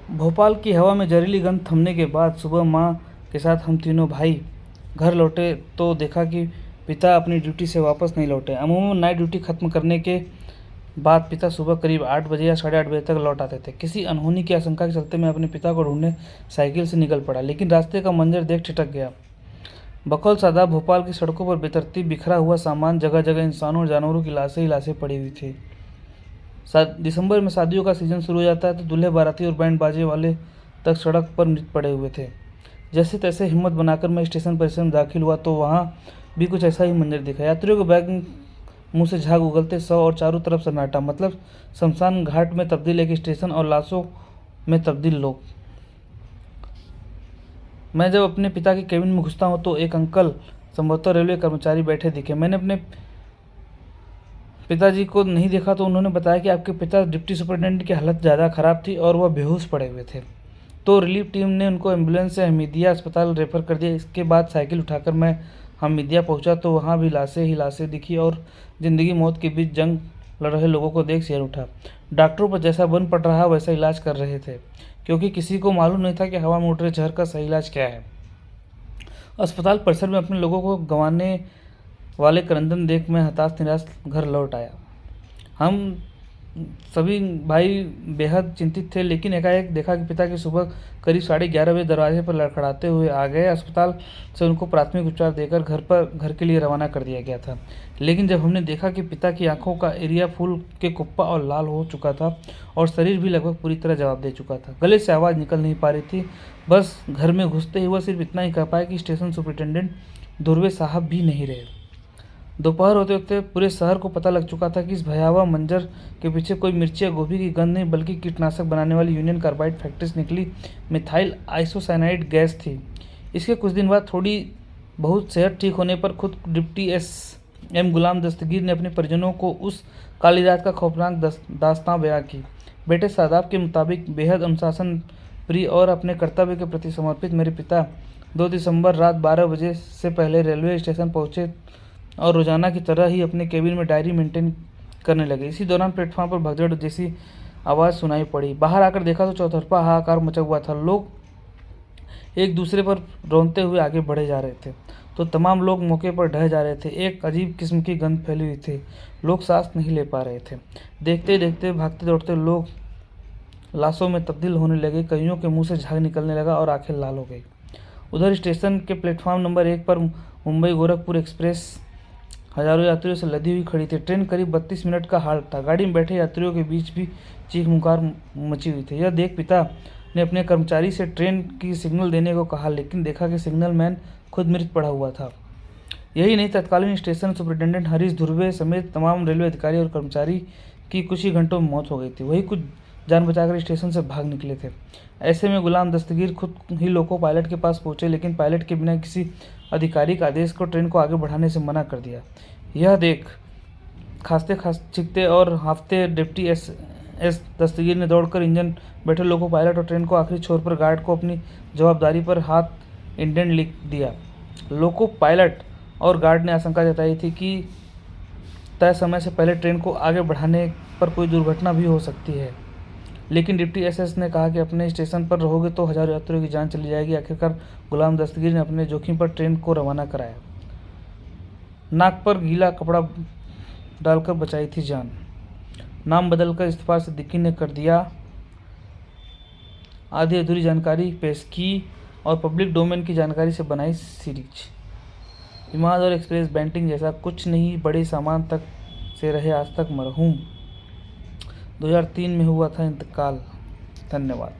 भोपाल की हवा में जहरीली गंध थमने के बाद सुबह माँ के साथ हम तीनों भाई घर लौटे तो देखा कि पिता अपनी ड्यूटी से वापस नहीं लौटे। अमूमन नाइट ड्यूटी खत्म करने के बाद पिता सुबह करीब 8 बजे या 8:30 बजे तक लौट आते थे। किसी अनहोनी की आशंका के चलते मैं अपने पिता को ढूंढने साइकिल से निकल पड़ा, लेकिन रास्ते का मंजर देख ठिठक गया। बकौल सादाब भोपाल की सड़कों पर बेतरतीब बिखरा हुआ सामान, जगह जगह इंसानों और जानवरों की लाशें ही लाशें पड़ी हुई थी। दिसंबर में शादियों का सीजन शुरू हो जाता है तो दूल्हे बाराती और बैंड बाजे वाले तक सड़क पर मृत पड़े हुए थे। जैसे तैसे हिम्मत बनाकर मैं स्टेशन परिसर में दाखिल हुआ तो वहाँ भी कुछ ऐसा ही मंजर दिखा। यात्रियों के बैग मुंह से झाग उगलते सौ और चारों तरफ सन्नाटा, मतलब शमशान घाट में तब्दील एक स्टेशन और लाशों में तब्दील लोग। मैं जब अपने पिता के केबिन में घुसता हूँ तो एक अंकल, संभवतः रेलवे कर्मचारी, बैठे दिखे। मैंने अपने पिताजी को नहीं देखा तो उन्होंने बताया कि आपके पिता डिप्टी सुपरिटेंडेंट की हालत ज़्यादा ख़राब थी और वह बेहोश पड़े हुए थे। तो रिलीफ टीम ने उनको एम्बुलेंस से हमीदिया अस्पताल रेफर कर दिया। इसके बाद साइकिल उठाकर मैं हमीदिया पहुंचा तो वहां भी लाशें ही लाशें दिखी और ज़िंदगी मौत के बीच जंग लड़ रहे लोगों को देख सिर उठा। डॉक्टरों पर जैसा बन पड़ रहा वैसा इलाज कर रहे थे, क्योंकि किसी को मालूम नहीं था कि हवा में उड़ रहे जहर का सही इलाज क्या है। अस्पताल परिसर में अपने लोगों को गंवाने वाले क्रंदन देख मैं हताश निराश घर लौट आया। हम सभी भाई बेहद चिंतित थे, लेकिन एकाएक देखा कि पिता की सुबह करीब 11:30 बजे दरवाजे पर लड़खड़ाते हुए आ गए। अस्पताल से उनको प्राथमिक उपचार देकर घर के लिए रवाना कर दिया गया था। लेकिन जब हमने देखा कि पिता की आंखों का एरिया फूल के कुप्पा और लाल हो चुका था और शरीर भी लगभग पूरी तरह जवाब दे चुका था, गले से आवाज़ निकल नहीं पा रही थी, बस घर में घुसते ही वह सिर्फ इतना ही कह पाया कि स्टेशन सुपरिटेंडेंट धुर्वे साहब भी नहीं रहे। दोपहर होते होते पूरे शहर को पता लग चुका था कि इस भयावह मंजर के पीछे कोई मिर्ची या गोभी की गंध नहीं, बल्कि कीटनाशक बनाने वाली यूनियन कार्बाइड फैक्ट्री से निकली मिथाइल आइसोसाइनाइड गैस थी। इसके कुछ दिन बाद थोड़ी बहुत सेहत ठीक होने पर खुद डिप्टी एसएम गुलाम दस्तगीर ने अपने परिजनों को उस काली रात का खौफनाक दास्तां बयां की। बेटे सादाब के मुताबिक बेहद अनुशासन प्रिय और अपने कर्तव्य के प्रति समर्पित मेरे पिता 2 दिसंबर रात 12 बजे से पहले रेलवे स्टेशन पहुंचे और रोजाना की तरह ही अपने केबिन में डायरी मेंटेन करने लगे। इसी दौरान प्लेटफॉर्म पर भगदड़ जैसी आवाज़ सुनाई पड़ी। बाहर आकर देखा तो चौतरफा हाहाकार मचा हुआ था। लोग एक दूसरे पर रौंदते हुए आगे बढ़े जा रहे थे तो तमाम लोग मौके पर ढह जा रहे थे। एक अजीब किस्म की गंध फैली हुई थी, लोग सांस नहीं ले पा रहे थे। देखते देखते भागते दौड़ते लोग लाशों में तब्दील होने लगे, कईयों के मुंह से झाग निकलने लगा और आंखें लाल हो गई। उधर स्टेशन के प्लेटफॉर्म नंबर 1 पर मुंबई गोरखपुर एक्सप्रेस हजारों यात्रियों से लदी हुई खड़ी थी। ट्रेन करीब 32 मिनट का हाल्ट था। गाड़ी में बैठे यात्रियों के बीच भी चीख मुकार मची हुई थी। यह देख पिता ने अपने कर्मचारी से ट्रेन की सिग्नल देने को कहा, लेकिन देखा कि सिग्नल मैन खुद मृत पड़ा हुआ था। यही नहीं, तत्कालीन स्टेशन सुपरिटेंडेंट हरीश धुर्वे समेत तमाम रेलवे अधिकारी और कर्मचारी की कुछ ही घंटों में मौत हो गई थी। वही कुछ जान बचाकर स्टेशन से भाग निकले थे। ऐसे में गुलाम दस्तगीर खुद ही लोको पायलट के पास पहुंचे, लेकिन पायलट के बिना किसी आधिकारिक आदेश को ट्रेन को आगे बढ़ाने से मना कर दिया। यह देख खांसते छींकते और हांफते डिप्टी एस दस्तगीर ने दौड़कर इंजन बैठे लोको पायलट और ट्रेन को आखिरी छोर पर गार्ड को अपनी जवाबदारी पर हाथ इंडेंट लिख दिया। लोको पायलट और गार्ड ने आशंका जताई थी कि तय समय से पहले ट्रेन को आगे बढ़ाने पर कोई दुर्घटना भी हो सकती है, लेकिन डिप्टी एसएस ने कहा कि अपने स्टेशन पर रहोगे तो हजारों यात्रियों की जान चली जाएगी। आखिरकार गुलाम दस्तगीर ने अपने जोखिम पर ट्रेन को रवाना कराया। नाक पर गीला कपड़ा डालकर बचाई थी जान। नाम बदलकर इस्तफा सिद्दीकी ने कर दिया। आधी अधूरी जानकारी पेश की और पब्लिक डोमेन की जानकारी से बनाई सीरीज। इमाद और एक्सप्रेस बैंटिंग जैसा कुछ नहीं, बड़े सामान तक से रहे आज तक मरहूम। 2003 में हुआ था इंतकाल। धन्यवाद।